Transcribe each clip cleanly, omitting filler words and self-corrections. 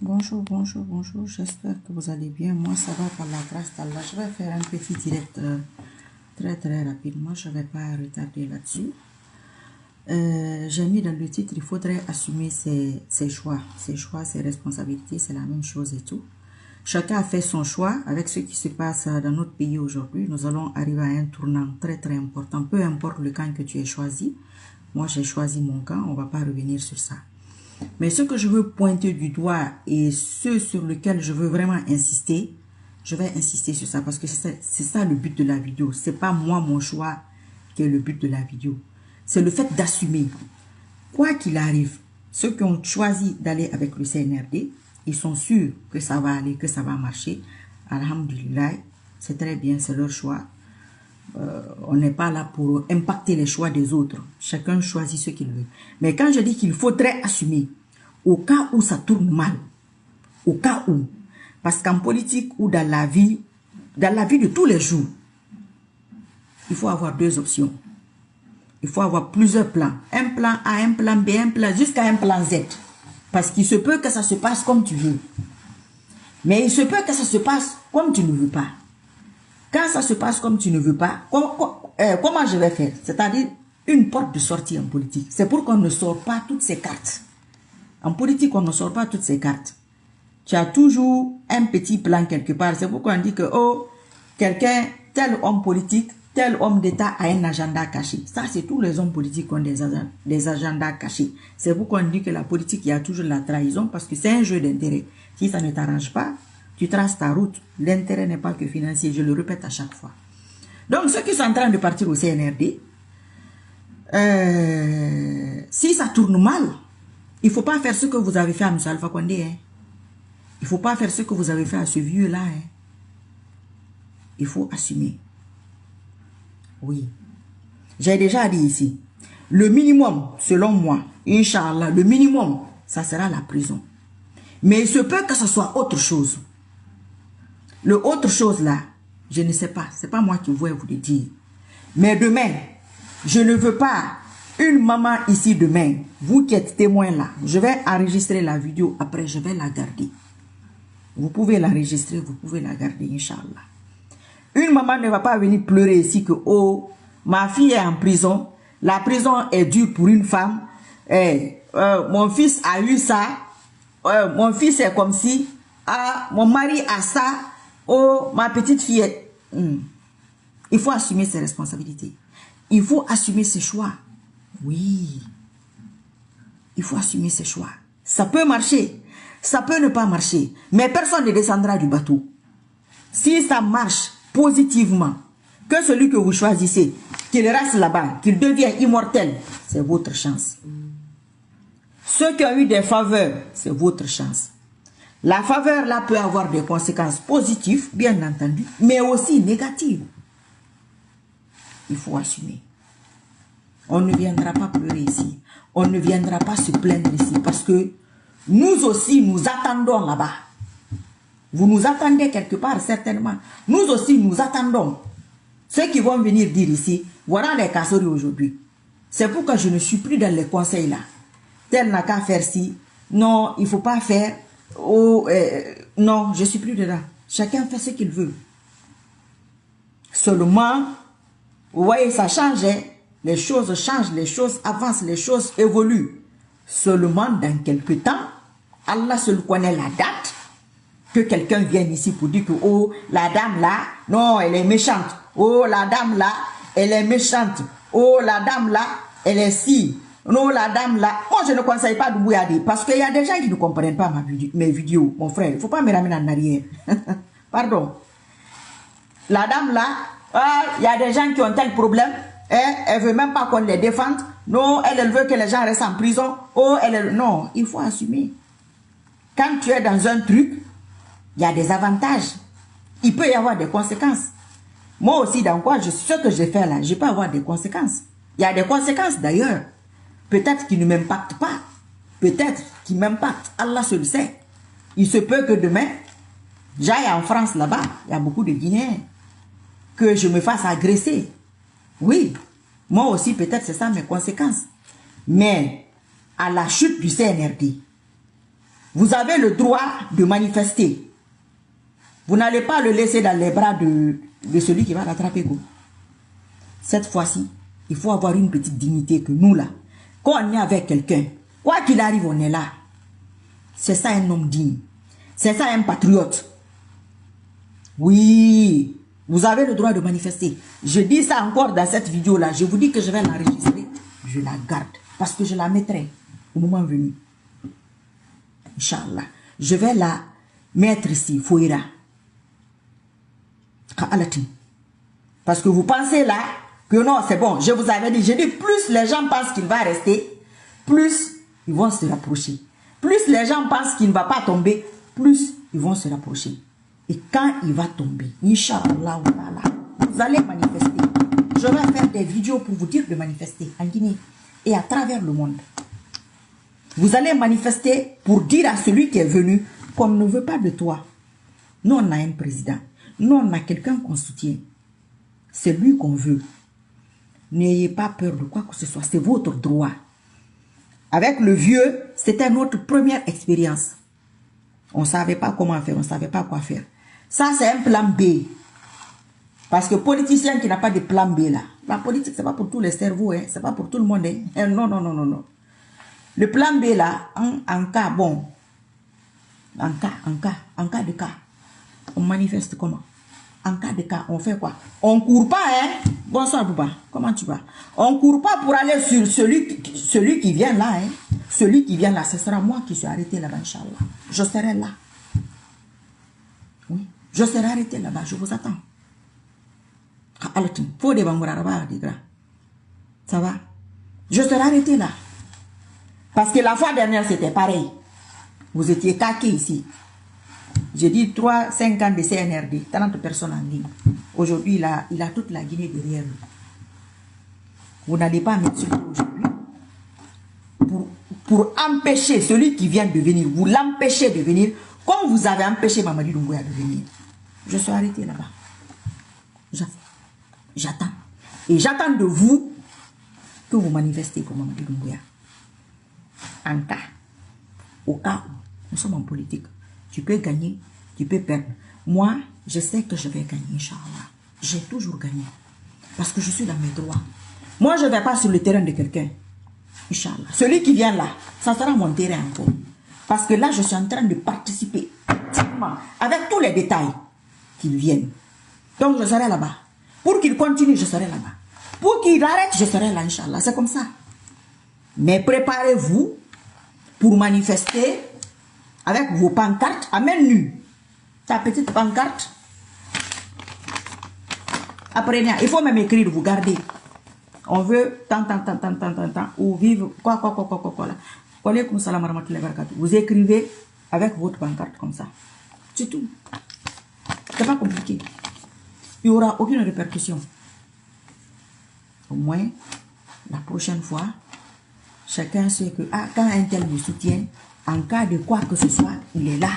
Bonjour, bonjour, bonjour. J'espère que vous allez bien. Moi, ça va par la grâce d'Allah. Je vais faire un petit direct très rapidement. Je ne vais pas retarder là-dessus. J'ai mis dans le titre, il faudrait assumer ses choix. Ses choix, ses responsabilités, c'est la même chose et tout. Chacun a fait son choix. Avec ce qui se passe dans notre pays aujourd'hui, nous allons arriver à un tournant très important. Peu importe le camp que tu aies choisi. Moi, j'ai choisi mon camp. On ne va pas revenir sur ça. Mais ce que je veux pointer du doigt et ce sur lequel je veux vraiment insister, je vais insister sur ça parce que c'est ça le but de la vidéo. Ce n'est pas moi, mon choix, qui est le but de la vidéo. C'est le fait d'assumer. Quoi qu'il arrive, ceux qui ont choisi d'aller avec le CNRD, ils sont sûrs que ça va aller, que ça va marcher. Alhamdulillah, c'est très bien, c'est leur choix. On n'est pas là pour impacter les choix des autres. Chacun choisit ce qu'il veut. Mais quand je dis qu'il faudrait assumer, au cas où ça tourne mal, au cas où, parce qu'en politique ou dans la vie de tous les jours, il faut avoir deux options. Il faut avoir plusieurs plans. Un plan A, un plan B, un plan jusqu'à un plan Z. Parce qu'il se peut que ça se passe comme tu veux. Mais il se peut que ça se passe comme tu ne veux pas. Quand ça se passe comme tu ne veux pas, comment je vais faire? C'est-à-dire une porte de sortie en politique. C'est pour qu'on ne sort pas toutes ces cartes. En politique, on ne sort pas toutes ces cartes. Tu as toujours un petit plan quelque part. C'est pourquoi on dit que, oh, quelqu'un, tel homme politique, tel homme d'État a un agenda caché. Ça, c'est tous les hommes politiques qui ont des agendas cachés. C'est pourquoi on dit que la politique, il y a toujours la trahison parce que c'est un jeu d'intérêt. Si ça ne t'arrange pas, tu traces ta route. L'intérêt n'est pas que financier, je le répète à chaque fois. Donc, ceux qui sont en train de partir au CNRD, si ça tourne mal, il ne faut pas faire ce que vous avez fait à M. Alpha Condé. Hein. Il ne faut pas faire ce que vous avez fait à ce vieux-là. Hein. Il faut assumer. Oui. J'ai déjà dit ici, le minimum, selon moi, Inch'Allah, le minimum, ça sera la prison. Mais il se peut que ce soit autre chose. Le autre chose là, je ne sais pas. Ce n'est pas moi qui vais vous le dire. Mais demain, je ne veux pas une maman ici demain. Vous qui êtes témoin là, je vais enregistrer la vidéo. Après, je vais la garder. Vous pouvez l'enregistrer, vous pouvez la garder, Inch'Allah. Une maman ne va pas venir pleurer ici que, oh, ma fille est en prison. La prison est dure pour une femme. Mon fils a eu ça. Mon fils est comme si. Ah, mon mari a ça. Oh, ma petite fillette. Il faut assumer ses responsabilités. Il faut assumer ses choix. Oui. Il faut assumer ses choix. Ça peut marcher. Ça peut ne pas marcher. Mais personne ne descendra du bateau. Si ça marche positivement, que celui que vous choisissez, qu'il reste là-bas, qu'il devienne immortel, c'est votre chance. Ceux qui ont eu des faveurs, c'est votre chance. La faveur là peut avoir des conséquences positives, bien entendu, mais aussi négatives. Il faut assumer. On ne viendra pas pleurer ici. On ne viendra pas se plaindre ici parce que nous aussi, nous attendons là-bas. Vous nous attendez quelque part, certainement. Nous aussi, nous attendons. Ceux qui vont venir dire ici, voilà les casseries aujourd'hui. C'est pourquoi je ne suis plus dans les conseils là. Tel n'a qu'à faire ci. Non, il ne faut pas faire. Oh, non, je ne suis plus dedans. Chacun fait ce qu'il veut. Seulement, vous voyez, ça change. Hein? Les choses changent, les choses avancent, les choses évoluent. Seulement, dans quelques temps, Allah seul connaît la date que quelqu'un vienne ici pour dire que, oh, la dame là, non, elle est méchante. Oh, la dame là, elle est méchante. Oh, la dame là, elle est si. Non, la dame là, moi je ne conseille pas de bouillarder parce qu'il y a des gens qui ne comprennent pas mes vidéos, mon frère. Il ne faut pas me ramener en arrière. Pardon. La dame là, il y a des gens qui ont tel problème. Elle ne veut même pas qu'on les défende. Non, elle veut que les gens restent en prison. Oh, non, il faut assumer. Quand tu es dans un truc, il y a des avantages. Il peut y avoir des conséquences. Moi aussi, dans quoi ce que je fais là, je peux avoir des conséquences. Il y a des conséquences d'ailleurs. Peut-être qui ne m'impactent pas. Peut-être qui m'impactent. Allah se le sait. Il se peut que demain, j'aille en France là-bas. Il y a beaucoup de Guinéens. Que je me fasse agresser. Oui. Moi aussi, peut-être c'est ça mes conséquences. Mais à la chute du CNRD, Vous avez le droit de manifester. Vous n'allez pas le laisser dans les bras de celui qui va l'attraper. Cette fois-ci, il faut avoir une petite dignité que nous là. Quand on est avec quelqu'un, quoi qu'il arrive, on est là. C'est ça un homme digne. C'est ça un patriote. Oui, vous avez le droit de manifester. Je dis ça encore dans cette vidéo-là. Je vous dis que je vais l'enregistrer. Je la garde parce que je la mettrai au moment venu. Inch'Allah. Je vais la mettre ici, Fouira. Parce que vous pensez là que non, c'est bon. Je vous avais dit, j'ai dit, plus les gens pensent qu'il va rester, plus ils vont se rapprocher. Plus les gens pensent qu'il ne va pas tomber, plus ils vont se rapprocher. Et quand il va tomber, Inch'Allah, vous allez manifester. Je vais faire des vidéos pour vous dire de manifester en Guinée et à travers le monde. Vous allez manifester pour dire à celui qui est venu qu'on ne veut pas de toi. Nous, on a un président. Nous, on a quelqu'un qu'on soutient. C'est lui qu'on veut. N'ayez pas peur de quoi que ce soit. C'est votre droit. Avec le vieux, c'était notre première expérience. On ne savait pas comment faire. On ne savait pas quoi faire. Ça, c'est un plan B. Parce que politicien qui n'a pas de plan B, là. La politique, ce n'est pas pour tous les cerveaux. Hein. Ce n'est pas pour tout le monde. Hein. Non, non, non, non, non. Le plan B, là, en cas, bon. En cas de cas. On manifeste comment? En cas de cas, on fait quoi? On ne court pas, hein? Bonsoir, Bouba. Comment tu vas? On ne court pas pour aller sur celui qui vient là, hein? Celui qui vient là, ce sera moi qui suis arrêté là-bas, Inch'Allah. Je serai là. Oui. Je serai arrêté là-bas, je vous attends. Ça va? Je serai arrêté là. Parce que la fois dernière, c'était pareil. Vous étiez caqués ici. J'ai dit 3-5 ans de CNRD, 30 personnes en ligne. Aujourd'hui, il a toute la Guinée derrière lui. Vous n'allez pas mettre sur aujourd'hui pour empêcher celui qui vient de venir, vous l'empêchez de venir, comme vous avez empêché Mamadi Doumbouya de venir. Je suis arrêté là-bas. J'attends. Et j'attends de vous que vous manifestez pour Mamadi Doumbouya. En cas, au cas où nous sommes en politique, tu peux gagner, tu peux perdre. Moi, je sais que je vais gagner, Inch'Allah. J'ai toujours gagné. Parce que je suis dans mes droits. Moi, je ne vais pas sur le terrain de quelqu'un. Inch'Allah. Celui qui vient là, ça sera mon terrain encore. Parce que là, je suis en train de participer activement, avec tous les détails qu'ils viennent. Donc, je serai là-bas. Pour qu'il continue, je serai là-bas. Pour qu'il arrête, je serai là, Inch'Allah. C'est comme ça. Mais préparez-vous pour manifester avec vos pancartes à main nue. Ta petite pancarte. Apprenez. Il faut même écrire, vous gardez. On veut tant, ou vivre, quoi, là. Vous écrivez avec votre pancarte comme ça. C'est tout. C'est pas compliqué. Il n'y aura aucune répercussion. Au moins, la prochaine fois, chacun sait que quand un tel me soutient, en cas de quoi que ce soit, il est là.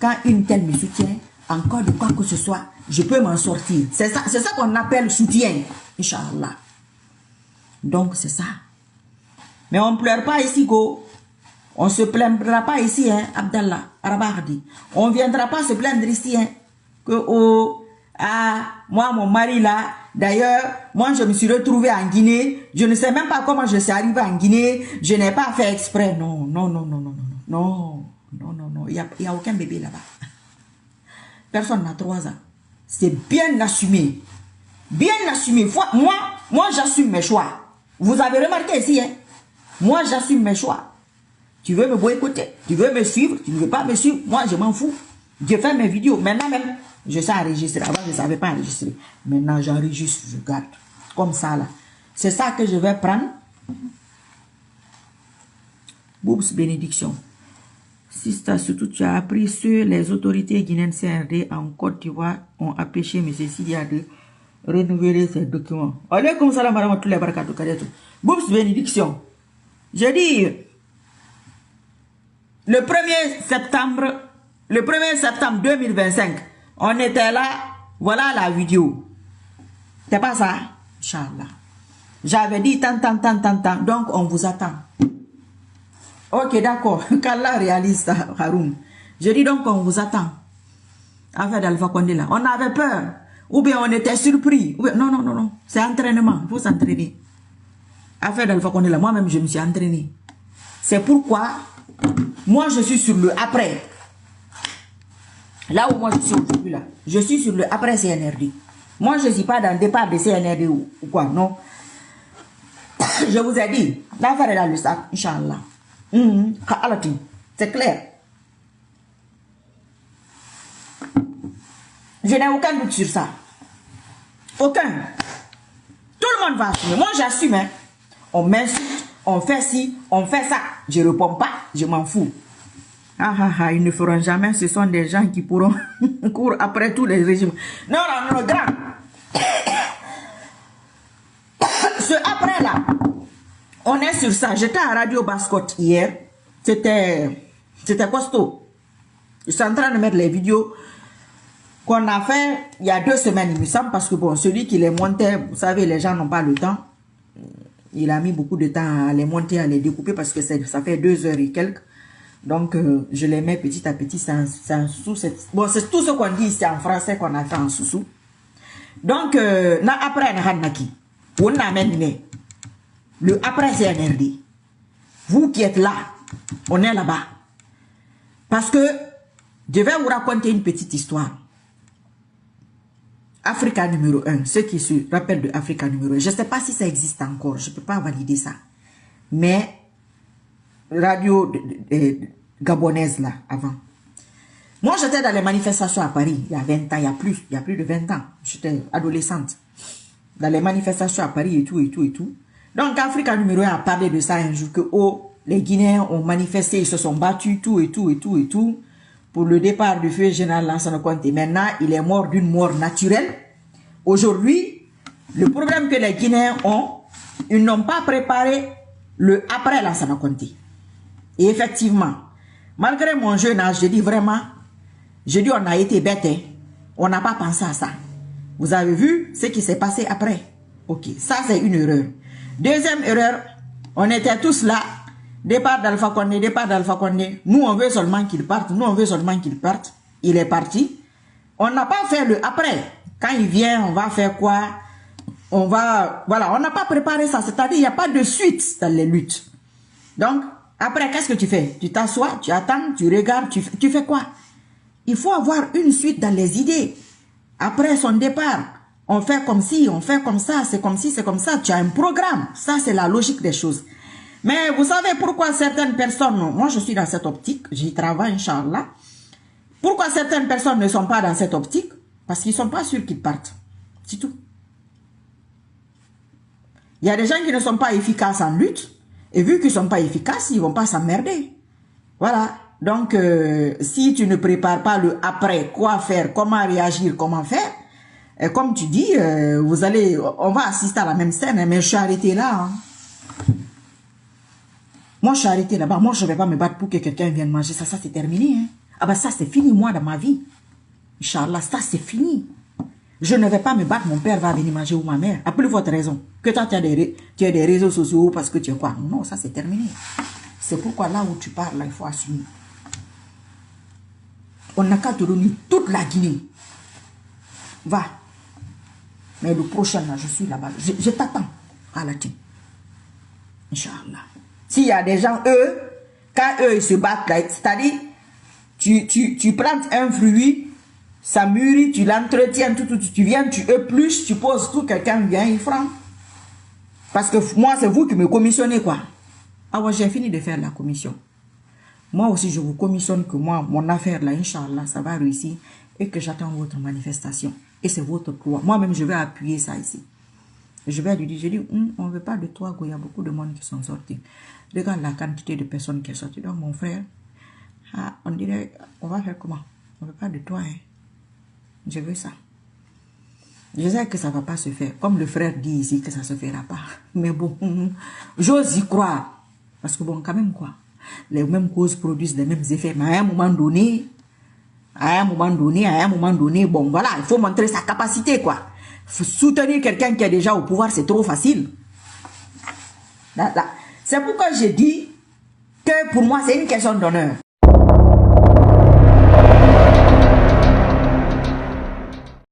Quand une telle me soutient, en cas de quoi que ce soit, je peux m'en sortir. C'est ça qu'on appelle soutien, Inch'Allah. Donc, c'est ça. Mais on ne pleure pas ici, go. On ne se plaindra pas ici, hein, Abdallah, Arabardi. On ne viendra pas se plaindre ici, hein, que, moi, mon mari, là, d'ailleurs, moi, je me suis retrouvée en Guinée. Je ne sais même pas comment je suis arrivée en Guinée. Je n'ai pas fait exprès. Non, non, non, non, non, non, non, non, non, non. Il n'y a aucun bébé là-bas. Personne n'a 3 ans. C'est bien assumé. Bien assumé. Moi, j'assume mes choix. Vous avez remarqué ici, hein? Moi, j'assume mes choix. Tu veux me boycotter, tu veux me suivre, tu ne veux pas me suivre. Moi, je m'en fous. Je fais mes vidéos. Maintenant même, je sais enregistrer. Avant, je ne savais pas enregistrer. Maintenant, j'enregistre, je garde. Comme ça, là. C'est ça que je vais prendre. Boubs bénédiction. Si surtout tu as appris sur les autorités guinéennes CRD en Côte d'Ivoire ont empêché M. Sidia de renouveler ses documents. Alaykoum salam wa rahmatullahi wa barakatuh. Boubs bénédiction. Je dis, le 1er septembre 2025, on était là, voilà la vidéo. C'est pas ça? Inch'Allah. J'avais dit tant, donc on vous attend. Ok, d'accord. Qu'Allah réalise ça, Haroun. Je dis donc qu'on vous attend. Affaire d'Alpha Condé là. On avait peur. Ou bien on était surpris. Ou bien... Non, non, non, non. C'est entraînement. Il faut s'entraîner. Affaire d'Alpha Condé là. Moi-même, je me suis entraîné. C'est pourquoi moi, je suis sur le après. Là où moi, je suis aujourd'hui là. Je suis sur le après CNRD. Moi, je ne suis pas dans le départ de CNRD ou quoi. Non. Je vous ai dit. L'affaire est dans le sac. Inch'Allah. C'est clair. Je n'ai aucun doute sur ça. Aucun. Tout le monde va assumer. Moi, j'assume. Hein. On m'insulte, on fait ci, on fait ça. Je ne réponds pas, je m'en fous. Ils ne feront jamais. Ce sont des gens qui pourront courir après tous les régimes. Non, non, non, grand. Ce après-là, on est sur ça. J'étais à Radio Bascotte hier. C'était costaud. Je suis en train de mettre les vidéos qu'on a fait il y a 2 semaines, il me semble, parce que bon, celui qui les montait, vous savez, les gens n'ont pas le temps. Il a mis beaucoup de temps à les monter, à les découper, parce que ça fait 2 heures et quelques. Donc, je les mets petit à petit. Bon, c'est tout ce qu'on dit ici en français qu'on a fait en sous-sous. Donc, après, on a mené le après CNRD. Vous qui êtes là, on est là-bas. Parce que je vais vous raconter une petite histoire. Africa numéro 1, ceux qui se rappellent de Africa numéro 1, je ne sais pas si ça existe encore, je ne peux pas valider ça. Mais, radio gabonaise là, avant. Moi, j'étais dans les manifestations à Paris, il y a 20 ans, il y a plus de 20 ans. J'étais adolescente. Dans les manifestations à Paris et tout, et tout, et tout. Donc, Africa numéro 1 a parlé de ça un jour que, oh, les Guinéens ont manifesté, ils se sont battus, tout, et tout, et tout, et tout. Pour le départ du feu général Lansana Conté. Maintenant, il est mort d'une mort naturelle. Aujourd'hui, le problème que les Guinéens ont, ils n'ont pas préparé le après Lansana Conté. Et effectivement, malgré mon jeune âge, je dis vraiment, on a été bêtes. Hein. On n'a pas pensé à ça. Vous avez vu ce qui s'est passé après. Ok, ça c'est une erreur. Deuxième erreur, on était tous là. Départ d'Alpha Condé, départ d'Alpha Condé. Nous, on veut seulement qu'il parte. Nous, on veut seulement qu'il parte. Il est parti. On n'a pas fait le après. Quand il vient, on va faire quoi? On va... Voilà, on n'a pas préparé ça. C'est-à-dire, il n'y a pas de suite dans les luttes. Donc, après, qu'est-ce que tu fais? Tu t'assois, tu attends, tu regardes, tu fais quoi? Il faut avoir une suite dans les idées. Après son départ, on fait comme ci, on fait comme ça, c'est comme ci, c'est comme ça. Tu as un programme. Ça, c'est la logique des choses. Mais vous savez pourquoi certaines personnes, moi je suis dans cette optique, j'y travaille, Inch'Allah. Pourquoi certaines personnes ne sont pas dans cette optique? Parce qu'ils ne sont pas sûrs qu'ils partent. C'est tout. Il y a des gens qui ne sont pas efficaces en lutte, et vu qu'ils ne sont pas efficaces, ils ne vont pas s'emmerder. Voilà. Donc, si tu ne prépares pas le après, quoi faire, comment réagir, comment faire, comme tu dis, on va assister à la même scène, mais je suis arrêté là. Hein. Moi, je suis arrêté là-bas. Moi, je ne vais pas me battre pour que quelqu'un vienne manger. Ça c'est terminé. Hein. Ah ben ça, c'est fini, moi, dans ma vie. Inch'Allah, ça, c'est fini. Je ne vais pas me battre. Mon père va venir manger ou ma mère. À plus forte raison. Que toi, tu as des réseaux sociaux parce que tu es quoi? Non, ça, c'est terminé. C'est pourquoi là où tu parles, là, il faut assumer. On n'a qu'à te donner toute la Guinée. Va. Mais le prochain, là, je suis là-bas. Je t'attends à la team. Inch'Allah. S'il y a des gens, eux, quand eux, ils se battent, c'est-à-dire, tu plantes un fruit, ça mûrit, tu l'entretiens, tu viens, tu épluches, tu poses tout, quelqu'un vient, il prend. Parce que moi, c'est vous qui me commissionnez, quoi. Ah ouais, j'ai fini de faire la commission. Moi aussi, je vous commissionne que moi, mon affaire, là, Inch'Allah, ça va réussir et que j'attends votre manifestation. Et c'est votre droit. Moi-même, je vais appuyer ça ici. Je vais lui dire, on ne veut pas de toi, il y a beaucoup de monde qui sont sortis. Regarde la quantité de personnes qui sont sorties. Donc, mon frère, on dirait, on va faire comment? On ne veut pas de toi, hein. Je veux ça. Je sais que ça ne va pas se faire. Comme le frère dit ici que ça ne se fera pas. Mais bon, j'ose y croire. Parce que bon, quand même quoi. Les mêmes causes produisent les mêmes effets. Mais à un moment donné, bon voilà, il faut montrer sa capacité quoi. Soutenir quelqu'un qui est déjà au pouvoir, c'est trop facile. C'est pourquoi j'ai dit, que pour moi, c'est une question d'honneur.